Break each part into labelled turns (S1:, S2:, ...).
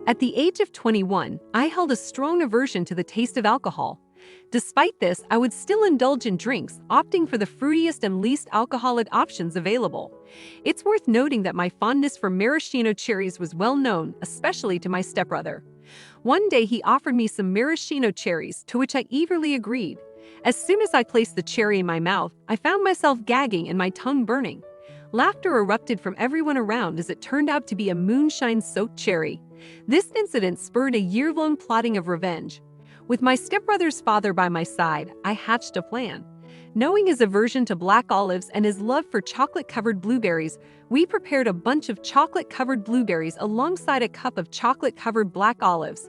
S1: At the age of 21, I held a strong aversion to the taste of alcohol. Despite this, I would still indulge in drinks, opting for the fruitiest and least alcoholic options available. It's worth noting that my fondness for maraschino cherries was well known, especially to my stepbrother. One day he offered me some maraschino cherries, to which I eagerly agreed. As soon as I placed the cherry in my mouth, I found myself gagging and my tongue burning. Laughter erupted from everyone around as it turned out to be a moonshine-soaked cherry. This incident spurred a year-long plotting of revenge. With my stepbrother's father by my side, I hatched a plan. Knowing his aversion to black olives and his love for chocolate-covered blueberries, we prepared a bunch of chocolate-covered blueberries alongside a cup of chocolate-covered black olives.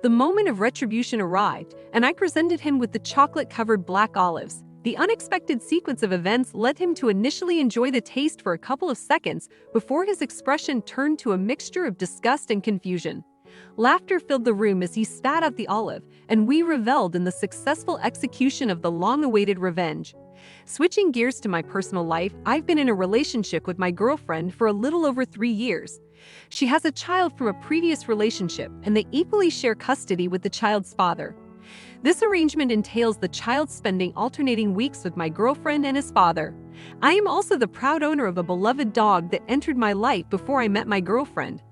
S1: The moment of retribution arrived, and I presented him with the chocolate-covered black olives. The unexpected sequence of events led him to initially enjoy the taste for a couple of seconds before his expression turned to a mixture of disgust and confusion. Laughter filled the room as he spat out the olive, and we reveled in the successful execution of the long-awaited revenge. Switching gears to my personal life, I've been in a relationship with my girlfriend for a little over 3 years. She has a child from a previous relationship, and they equally share custody with the child's father. This arrangement entails the child spending alternating weeks with my girlfriend and his father. I am also the proud owner of a beloved dog that entered my life before I met my girlfriend.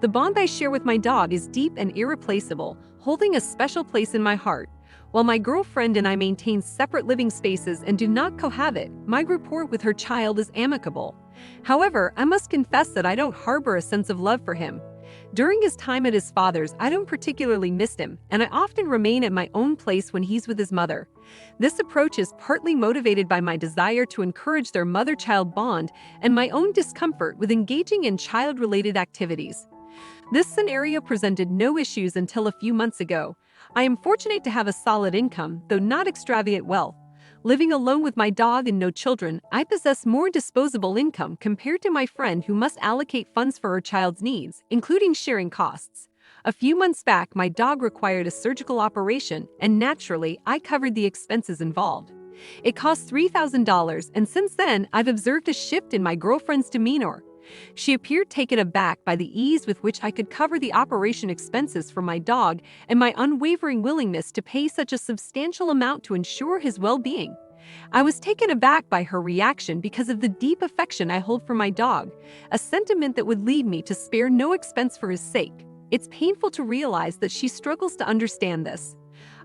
S1: The bond I share with my dog is deep and irreplaceable, holding a special place in my heart. While my girlfriend and I maintain separate living spaces and do not cohabit, my rapport with her child is amicable. However, I must confess that I don't harbor a sense of love for him. During his time at his father's, I don't particularly miss him, and I often remain at my own place when he's with his mother. This approach is partly motivated by my desire to encourage their mother-child bond and my own discomfort with engaging in child-related activities. This scenario presented no issues until a few months ago. I am fortunate to have a solid income, though not extravagant wealth. Living alone with my dog and no children, I possess more disposable income compared to my friend who must allocate funds for her child's needs, including sharing costs. A few months back, my dog required a surgical operation, and naturally, I covered the expenses involved. It cost $3,000, and since then, I've observed a shift in my girlfriend's demeanor. She appeared taken aback by the ease with which I could cover the operation expenses for my dog and my unwavering willingness to pay such a substantial amount to ensure his well-being. I was taken aback by her reaction because of the deep affection I hold for my dog, a sentiment that would lead me to spare no expense for his sake. It's painful to realize that she struggles to understand this.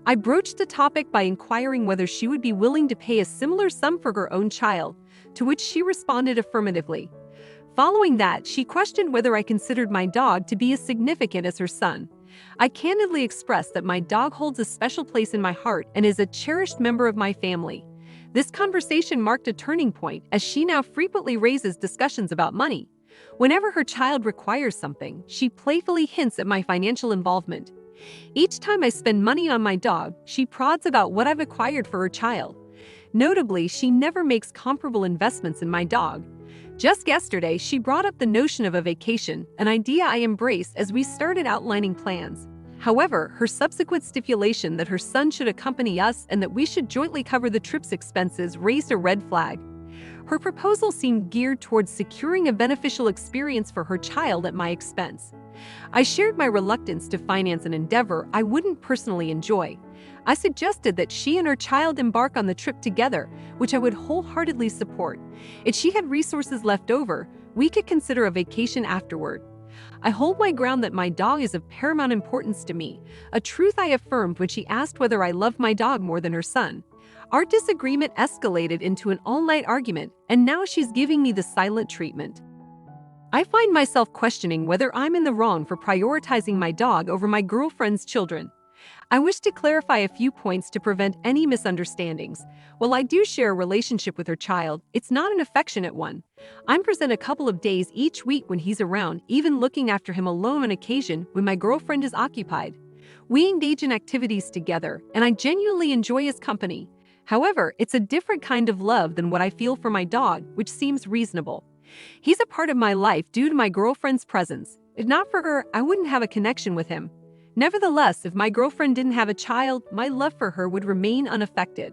S1: I broached the topic by inquiring whether she would be willing to pay a similar sum for her own child, to which she responded affirmatively. Following that, she questioned whether I considered my dog to be as significant as her son. I candidly expressed that my dog holds a special place in my heart and is a cherished member of my family. This conversation marked a turning point, as she now frequently raises discussions about money. Whenever her child requires something, she playfully hints at my financial involvement. Each time I spend money on my dog, she prods about what I've acquired for her child. Notably, she never makes comparable investments in my dog. Just yesterday, she brought up the notion of a vacation, an idea I embraced as we started outlining plans. However, her subsequent stipulation that her son should accompany us and that we should jointly cover the trip's expenses raised a red flag. Her proposal seemed geared towards securing a beneficial experience for her child at my expense. I shared my reluctance to finance an endeavor I wouldn't personally enjoy. I suggested that she and her child embark on the trip together, which I would wholeheartedly support. If she had resources left over, we could consider a vacation afterward. I hold my ground that my dog is of paramount importance to me, a truth I affirmed when she asked whether I loved my dog more than her son. Our disagreement escalated into an all-night argument, and now she's giving me the silent treatment. I find myself questioning whether I'm in the wrong for prioritizing my dog over my girlfriend's children. I wish to clarify a few points to prevent any misunderstandings. While I do share a relationship with her child, it's not an affectionate one. I'm present a couple of days each week when he's around, even looking after him alone on occasion when my girlfriend is occupied. We engage in activities together, and I genuinely enjoy his company. However, it's a different kind of love than what I feel for my dog, which seems reasonable. He's a part of my life due to my girlfriend's presence. If not for her, I wouldn't have a connection with him. Nevertheless, if my girlfriend didn't have a child, my love for her would remain unaffected.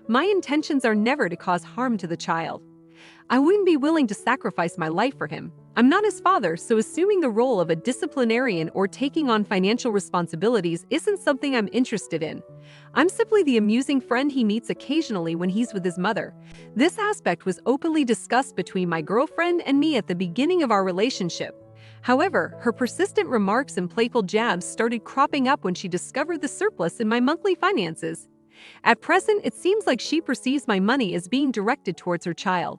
S1: My intentions are never to cause harm to the child. I wouldn't be willing to sacrifice my life for him. I'm not his father, so assuming the role of a disciplinarian or taking on financial responsibilities isn't something I'm interested in. I'm simply the amusing friend he meets occasionally when he's with his mother. This aspect was openly discussed between my girlfriend and me at the beginning of our relationship. However, her persistent remarks and playful jabs started cropping up when she discovered the surplus in my monthly finances. At present, it seems like she perceives my money as being directed towards her child.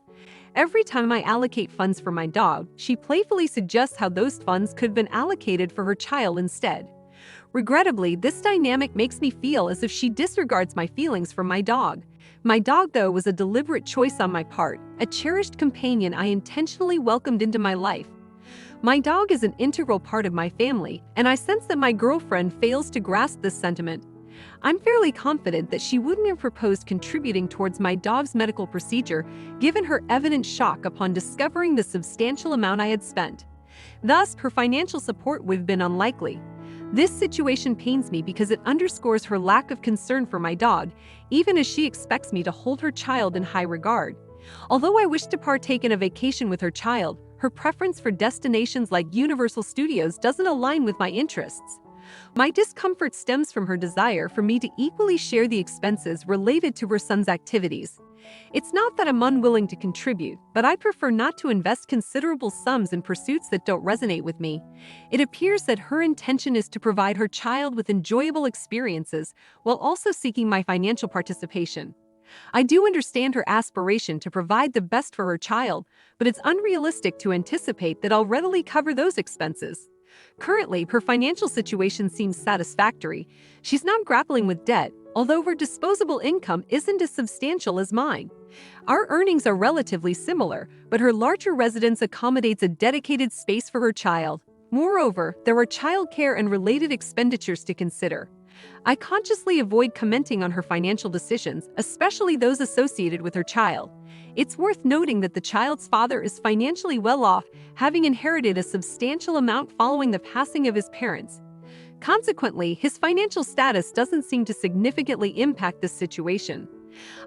S1: Every time I allocate funds for my dog, she playfully suggests how those funds could have been allocated for her child instead. Regrettably, this dynamic makes me feel as if she disregards my feelings for my dog. My dog, though, was a deliberate choice on my part, a cherished companion I intentionally welcomed into my life. My dog is an integral part of my family, and I sense that my girlfriend fails to grasp this sentiment. I'm fairly confident that she wouldn't have proposed contributing towards my dog's medical procedure, given her evident shock upon discovering the substantial amount I had spent. Thus, her financial support would have been unlikely. This situation pains me because it underscores her lack of concern for my dog, even as she expects me to hold her child in high regard. Although I wish to partake in a vacation with her child, her preference for destinations like Universal Studios doesn't align with my interests. My discomfort stems from her desire for me to equally share the expenses related to her son's activities. It's not that I'm unwilling to contribute, but I prefer not to invest considerable sums in pursuits that don't resonate with me. It appears that her intention is to provide her child with enjoyable experiences while also seeking my financial participation. I do understand her aspiration to provide the best for her child, but it's unrealistic to anticipate that I'll readily cover those expenses. Currently, her financial situation seems satisfactory. She's not grappling with debt, although her disposable income isn't as substantial as mine. Our earnings are relatively similar, but her larger residence accommodates a dedicated space for her child. Moreover, there are childcare and related expenditures to consider. I consciously avoid commenting on her financial decisions, especially those associated with her child. It's worth noting that the child's father is financially well off, having inherited a substantial amount following the passing of his parents. Consequently, his financial status doesn't seem to significantly impact this situation.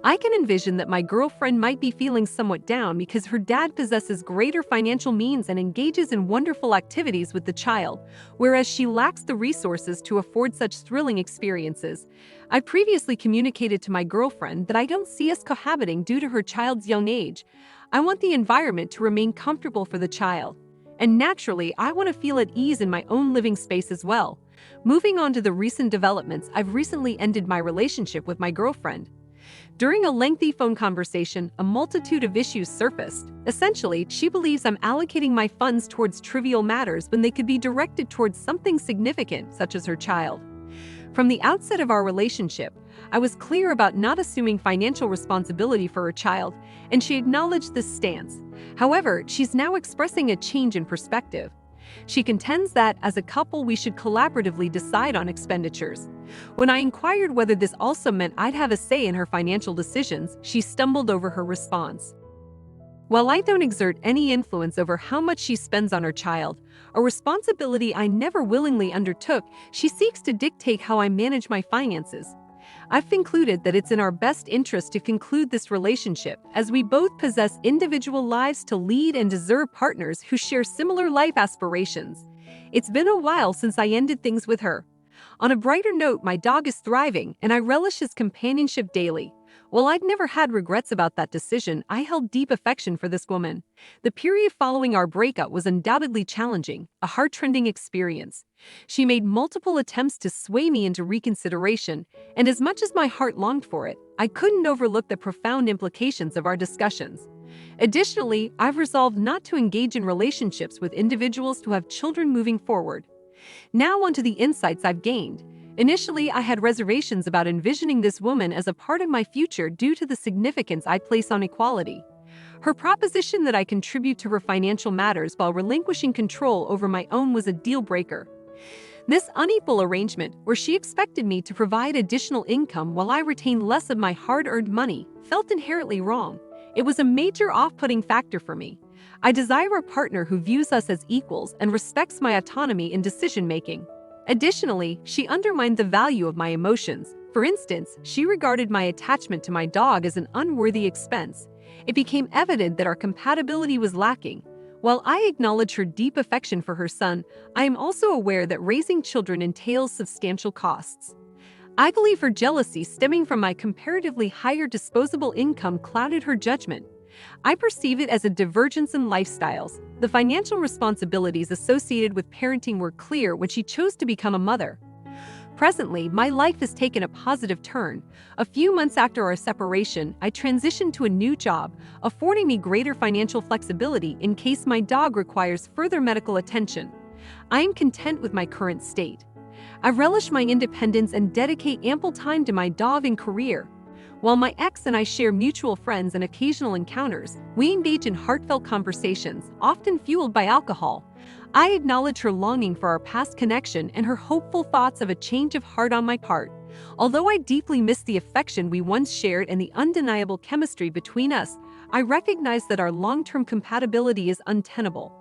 S1: I can envision that my girlfriend might be feeling somewhat down because her dad possesses greater financial means and engages in wonderful activities with the child, whereas she lacks the resources to afford such thrilling experiences. I previously communicated to my girlfriend that I don't see us cohabiting due to her child's young age. I want the environment to remain comfortable for the child. And naturally, I want to feel at ease in my own living space as well. Moving on to the recent developments, I've recently ended my relationship with my girlfriend. During a lengthy phone conversation, a multitude of issues surfaced. Essentially, she believes I'm allocating my funds towards trivial matters when they could be directed towards something significant, such as her child. From the outset of our relationship, I was clear about not assuming financial responsibility for her child, and she acknowledged this stance. However, she's now expressing a change in perspective. She contends that, as a couple, we should collaboratively decide on expenditures. When I inquired whether this also meant I'd have a say in her financial decisions, she stumbled over her response. While I don't exert any influence over how much she spends on her child, a responsibility I never willingly undertook, she seeks to dictate how I manage my finances. I've concluded that it's in our best interest to conclude this relationship, as we both possess individual lives to lead and deserve partners who share similar life aspirations. It's been a while since I ended things with her. On a brighter note, my dog is thriving, and I relish his companionship daily. While I'd never had regrets about that decision, I held deep affection for this woman. The period following our breakup was undoubtedly challenging, a heart-rending experience. She made multiple attempts to sway me into reconsideration, and as much as my heart longed for it, I couldn't overlook the profound implications of our discussions. Additionally, I've resolved not to engage in relationships with individuals who have children moving forward. Now onto the insights I've gained. Initially, I had reservations about envisioning this woman as a part of my future due to the significance I place on equality. Her proposition that I contribute to her financial matters while relinquishing control over my own was a deal-breaker. This unequal arrangement, where she expected me to provide additional income while I retained less of my hard-earned money, felt inherently wrong. It was a major off-putting factor for me. I desire a partner who views us as equals and respects my autonomy in decision-making. Additionally, she undermined the value of my emotions. For instance, she regarded my attachment to my dog as an unworthy expense. It became evident that our compatibility was lacking. While I acknowledge her deep affection for her son, I am also aware that raising children entails substantial costs. I believe her jealousy stemming from my comparatively higher disposable income clouded her judgment. I perceive it as a divergence in lifestyles. The financial responsibilities associated with parenting were clear when she chose to become a mother. Presently, my life has taken a positive turn. A few months after our separation, I transitioned to a new job, affording me greater financial flexibility in case my dog requires further medical attention. I am content with my current state. I relish my independence and dedicate ample time to my dog and career. While my ex and I share mutual friends and occasional encounters, we engage in heartfelt conversations, often fueled by alcohol. I acknowledge her longing for our past connection and her hopeful thoughts of a change of heart on my part. Although I deeply miss the affection we once shared and the undeniable chemistry between us, I recognize that our long-term compatibility is untenable.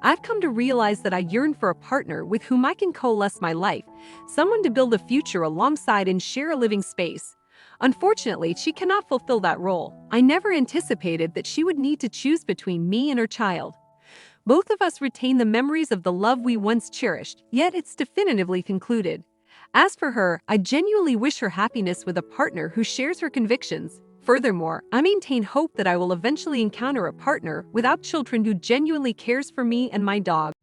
S1: I've come to realize that I yearn for a partner with whom I can coalesce my life, someone to build a future alongside and share a living space. Unfortunately, she cannot fulfill that role. I never anticipated that she would need to choose between me and her child. Both of us retain the memories of the love we once cherished, yet it's definitively concluded. As for her, I genuinely wish her happiness with a partner who shares her convictions. Furthermore, I maintain hope that I will eventually encounter a partner without children who genuinely cares for me and my dog.